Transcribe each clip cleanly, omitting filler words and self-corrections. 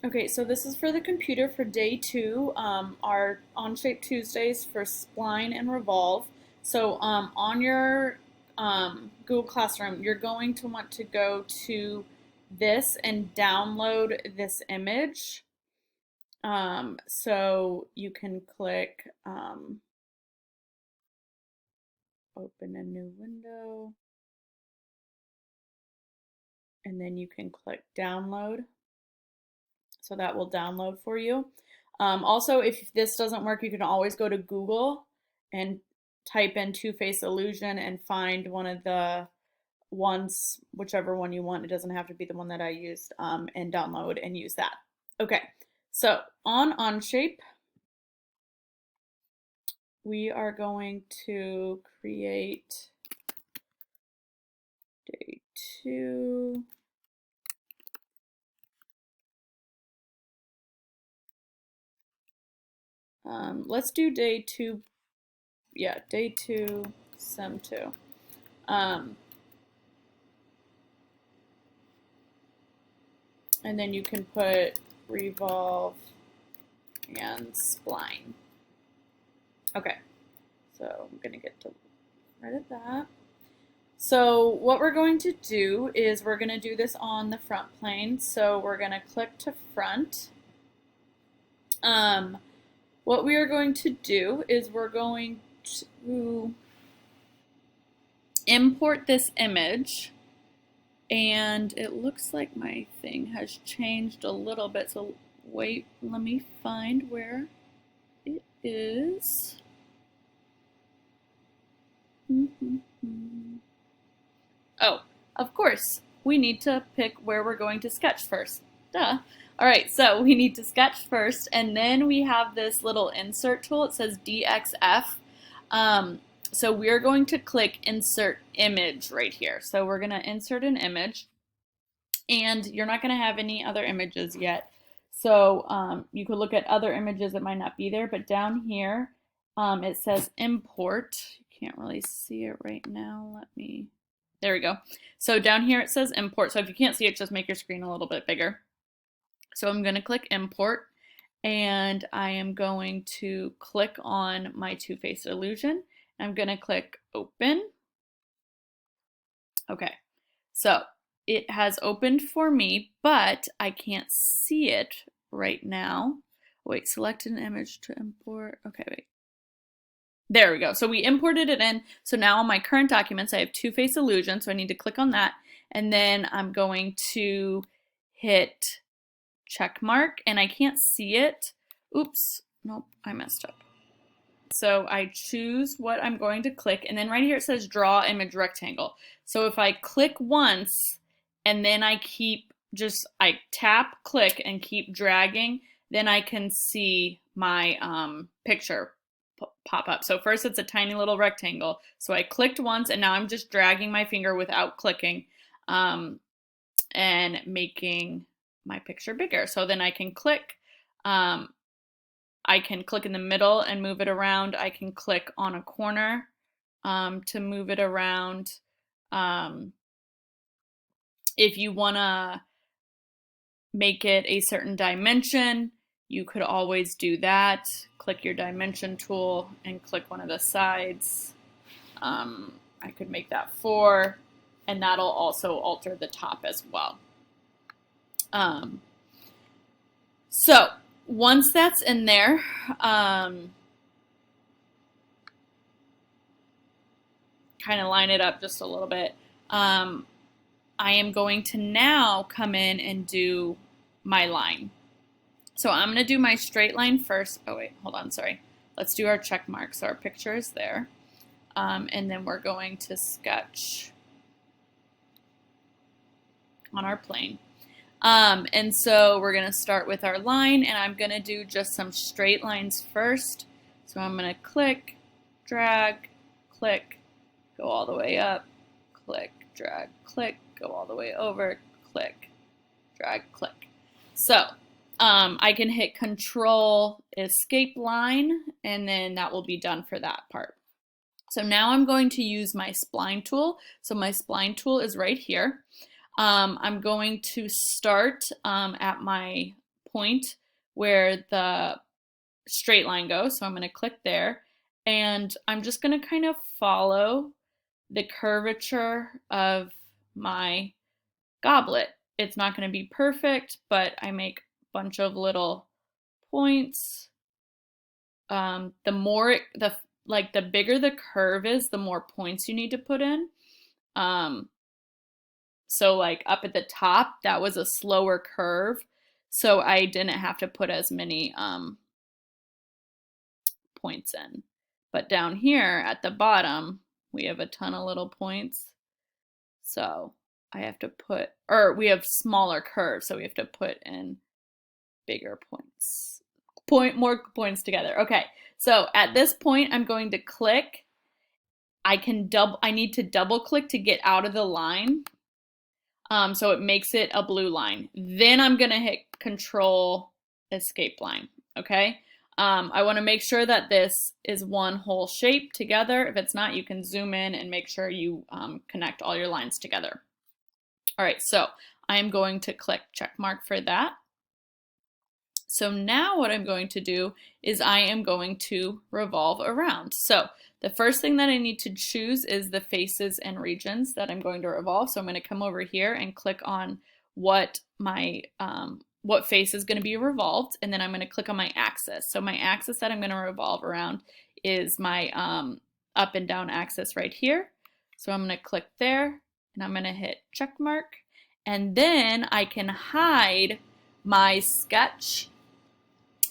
Okay, so this is for the computer for day two, our OnShape Tuesdays for Spline and Revolve. So on your Google Classroom, you're going to want to go to this and download this image. So you can click open a new window, and then you can click download. So that will download for you. Also, if this doesn't work, you can always go to Google and type in two-face illusion and find one of the ones, whichever one you want. It doesn't have to be the one that I used, and download and use that. Okay, so on OnShape, we are going to create day two. Let's do day two. Yeah, day two, sem two. And then you can put Revolve and Spline. Okay, so I'm gonna get rid of that. So what we're going to do is we're gonna do this on the front plane. So we're gonna click to front. What we are going to do is we're going to import this image, and it looks like my thing has changed a little bit. So wait, let me find where it is. Oh, of course, we need to pick where we're going to sketch first. Duh. All right, so we need to sketch first, and then we have this little insert tool. It says DXF. So we're going to click Insert Image right here. So we're going to insert an image, and you're not going to have any other images yet. So you could look at other images that might not be there, but down here it says Import. You can't really see it right now. There we go. So down here it says Import. So if you can't see it, just make your screen a little bit bigger. So I'm going to click Import, and I am going to click on my two-face illusion. I'm going to click Open. Okay, so it has opened for me, but I can't see it right now. Wait, select an image to import. Okay, wait. There we go. So we imported it in. So now on my current documents, I have two-face illusion. So I need to click on that. And then I'm going to hit check mark, and I can't see it. Oops, nope, I messed up. So I choose what I'm going to click, and then right here it says draw image rectangle. So if I click once and then I tap, click, and keep dragging, then I can see my picture pop up. So first it's a tiny little rectangle. So I clicked once, and now I'm just dragging my finger without clicking and making my picture bigger. So then I can click. I can click in the middle and move it around. I can click on a corner to move it around. If you want to make it a certain dimension, you could always do that. Click your dimension tool and click one of the sides. I could make that 4, and that'll also alter the top as well. So once that's in there, kind of line it up just a little bit. I am going to now come in and do my line. So I'm going to do my straight line first. Oh wait, hold on, sorry. Let's do our check mark. So our picture is there. And then we're going to sketch on our plane. And so we're going to start with our line, and I'm going to do just some straight lines first. So I'm going to click, drag, click, go all the way up, click, drag, click, go all the way over, click, drag, click. So I can hit Control Escape Line, and then that will be done for that part. So now I'm going to use my Spline tool. So my Spline tool is right here. I'm going to start at my point where the straight line goes. So I'm going to click there, and I'm just going to kind of follow the curvature of my goblet. It's not going to be perfect, but I make a bunch of little points. The more the bigger the curve is, the more points you need to put in. So like up at the top, that was a slower curve, so I didn't have to put as many points in. But down here at the bottom, we have a ton of little points. So I have to put, or we have smaller curves, so we have to put in bigger points. More points together. Okay, so at this point, I'm going to click. I need to double click to get out of the line. So it makes it a blue line. Then I'm gonna hit Control Escape Line, okay? I wanna make sure that this is one whole shape together. If it's not, you can zoom in and make sure you connect all your lines together. All right, so I'm going to click check mark for that. So now what I'm going to do is I am going to revolve around. So the first thing that I need to choose is the faces and regions that I'm going to revolve. So I'm going to come over here and click on what my what face is going to be revolved, and then I'm going to click on my axis. So my axis that I'm going to revolve around is my up and down axis right here. So I'm going to click there, and I'm going to hit check mark, and then I can hide my sketch,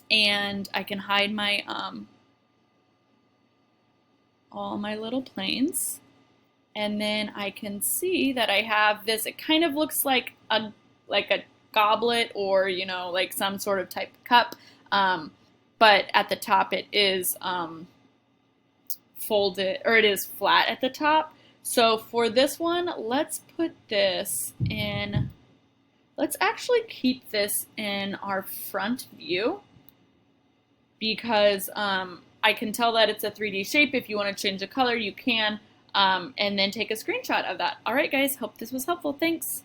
and I can hide my all my little planes, and then I can see that I have this. It kind of looks like a goblet, or you know, like some sort of type of cup, but at the top it is folded, or it is flat at the top. So for this one, let's put this in. Let's actually keep this in our front view, because I can tell that it's a 3D shape. If you want to change the color, you can, and then take a screenshot of that. All right, guys, hope this was helpful. Thanks.